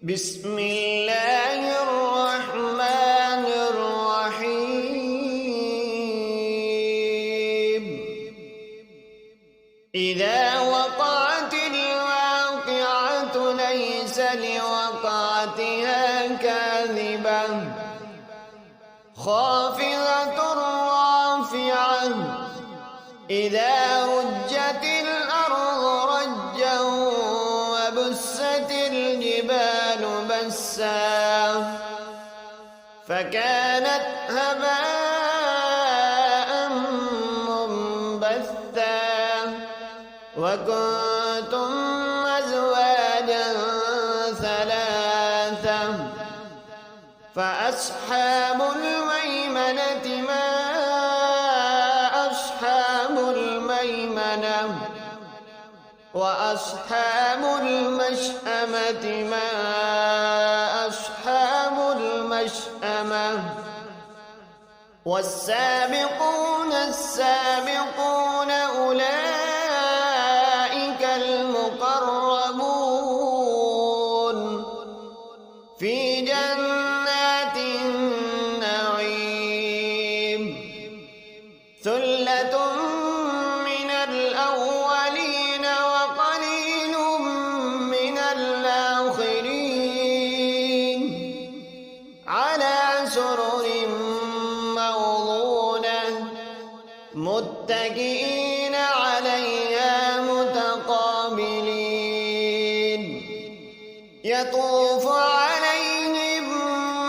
بسم الله الرحمن الرحيم. إذا وقعت الواقعة ليس لوقعتها كاذبة خافضة رافعة إذا رجت الأرض رجا وبست الجبال بسا فكانت هباء منبثا وكنتم أزواجا ثلاثة فأصحاب الميمنة ما أصحاب الميمنة وأصحاب المشأمة ما أصحاب المشأمة والسابقون السابقون أولئك المقربون في جنات النعيم ثلة من الأولين وقليل من الآخرين على سرر موضونة متكئين عليها متقابلين يطوف عليهم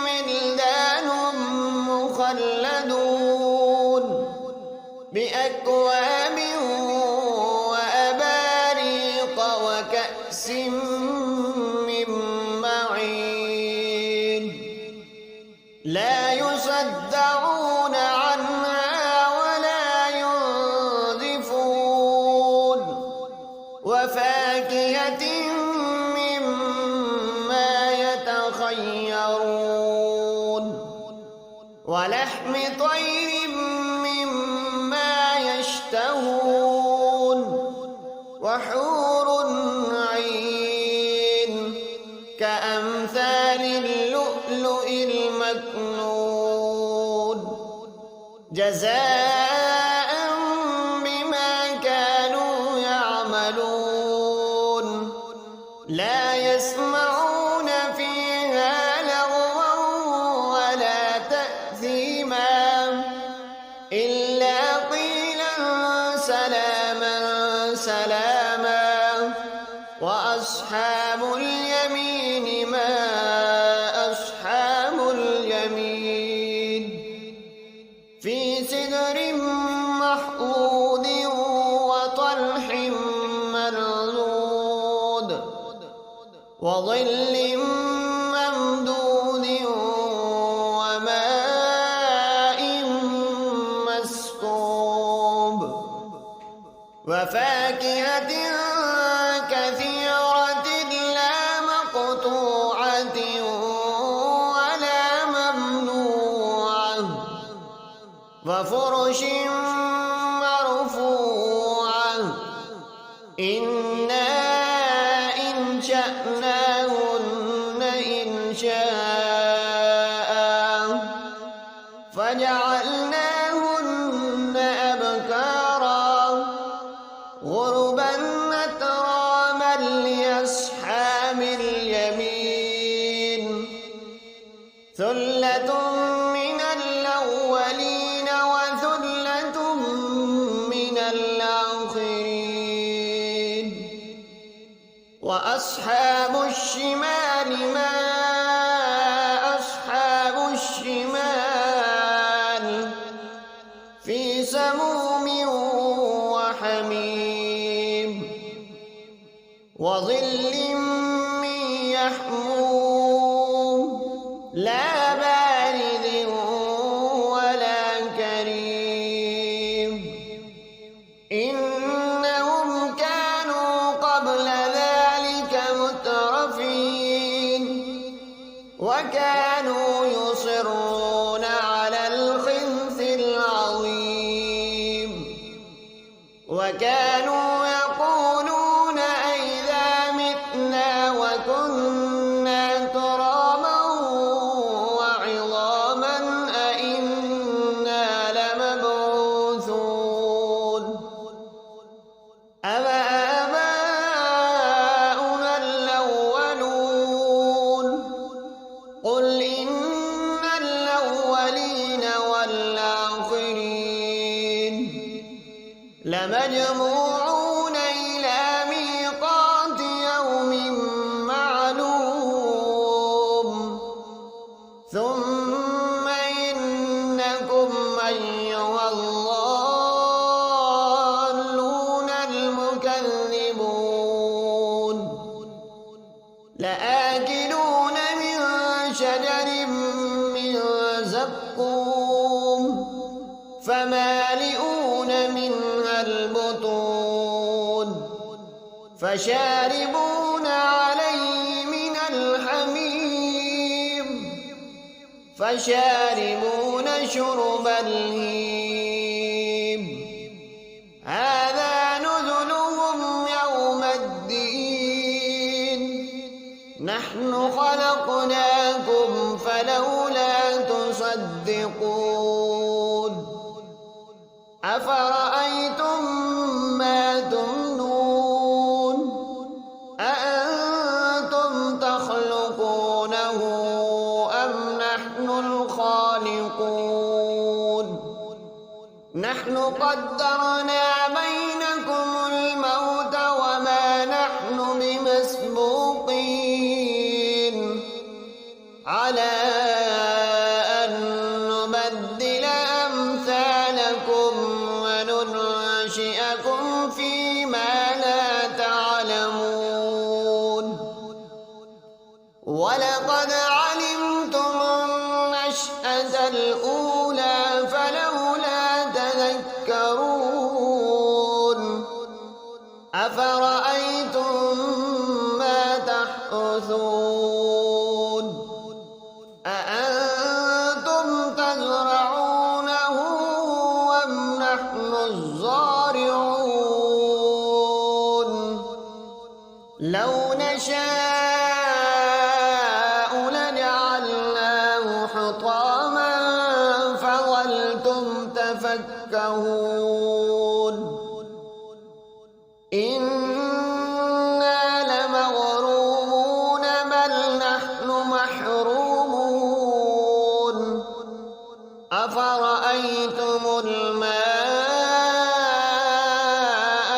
ولدان مخلدون بأكواب وأباريق وكأس من معين لا يصدعون عنها ولا ينزفون وفاكهة مما يتخيرون ولحم طير مما يشتهون وحور عين كأمثال اللؤلؤ المكنون جزاء بما كانوا يعملون لا يسمعون فيها لغوا ولا تأثيما إلا قيلا سلاما سلاما وأصحاب اليمين ما أصحاب اليمين في سدر محضود وطلح منضود وظل ممدود وماء مسكوب وفاكهة كثيرة لا مقطوعة ولا ممنوعة وفرش مرفوعة إنا إنشأناهن إنشاء فجعلناهن أبكارا غربا أتراما لأصحاب اليمين ثلة من الأولين وثلة من الآخرين وأصحاب الشمال ما أصحاب الشمال في سموم وحميم وظل من يحموم لا بارد ولا كريم إنهم كانوا قبل ذلك مترفين وكانوا يصرون على الخنث العظيم وكانوا يقولون أئذا متنا وكنا لمجموعون إلى ميقات يوم معلوم ثم إنكم أيها الضالون المكذبون لآكلون من شجر من زقوم فمالئون منها البطون فشاربون عليه من الحميم فشاربون شرب الهيم هذا نزلهم يوم الدين نحن خلقناكم فلولا تصدقون أفرأيتم ما تمنون أأنتم تخلقونه أم نحن الخالقون نحن قدرنا بينكم الموت وما نحن بمسبوقين على أن نبدل أمثالكم وننشئكم فيما لا تعلمون ولقد علمتم النشأة الأولى فلولا تذكرون أفرأيتم ما تحرثون أأنتم تزرعونه أم نحن الزارعون لو نشاء لجعلناه حطاما فظلتم تفكهون إنا لمغرومون بل نحن محرومون أفرأيتم الماء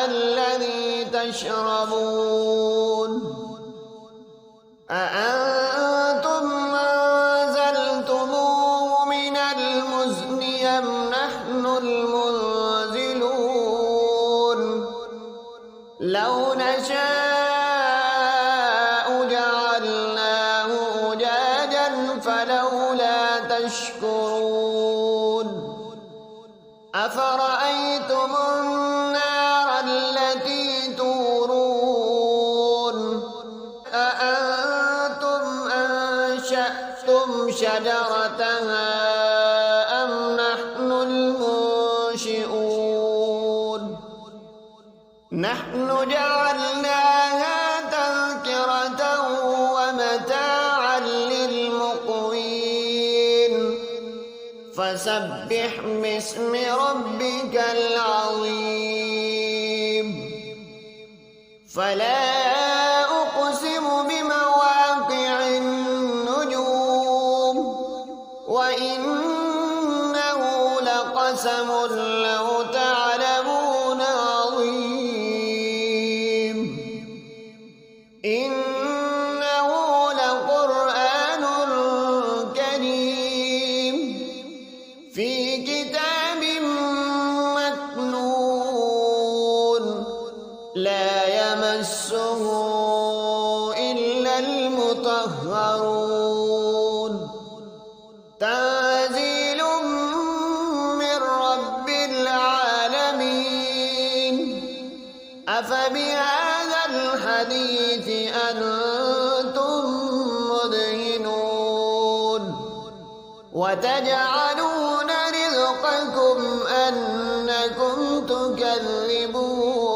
الذي تشربون أأنتم أنزلتموه من المزن أم نحن المنزلون لو نشاء جعلناه أجاجا فلولا تشكرون أفرأيتم النار التي تورون أأنتم أنشأتم شجرتها أم نحن المنشئون نحن جعلناها تذكرة ومتاعا للمقوين فسبح باسم ربك العظيم فلا أقسم بمواقع النجوم وإنه لقسم لو تعلمون عظيم إنه لقرآن كريم في كتاب مكنون لا يمسه إلا المطهرون تنزيل من رب العالمين أفبهذا الحديث أنتم مدهنون وتجعلون رزقكم أنكم تكذبون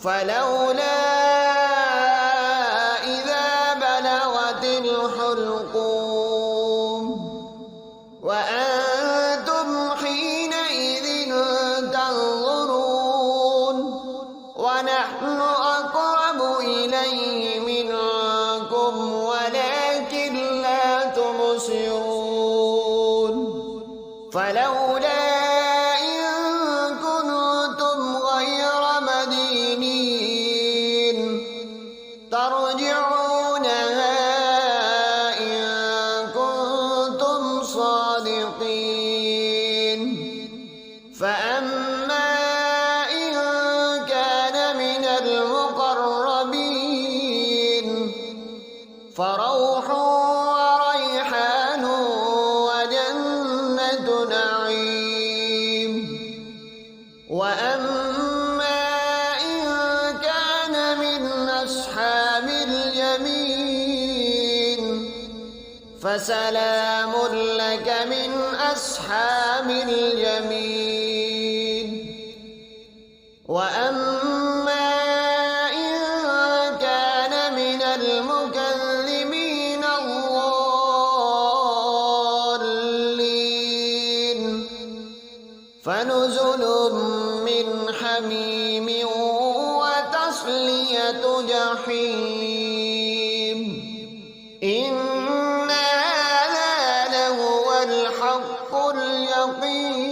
فلولا إذا بلغت الحلقوم وأنتم حينئذ تنظرون ونحن أقرب إليه منكم ولكن لا تبصرون فلولا إن كنتم ترجعونها إن كنتم صادقين. فأما إن كان من المقربين فروح وريحان وجنة نعيم. وأما إن كان من أصحاب اليمين فسلام لك من أصحاب اليمين. وأما إن كان من المكذبين الضالين فنزل من حميم وتصلية جحيم. إن هذا لهو الحق اليقين.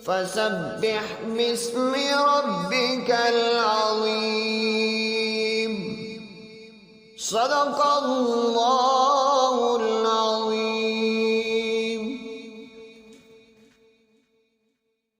فسبح باسم ربك العظيم. صدق الله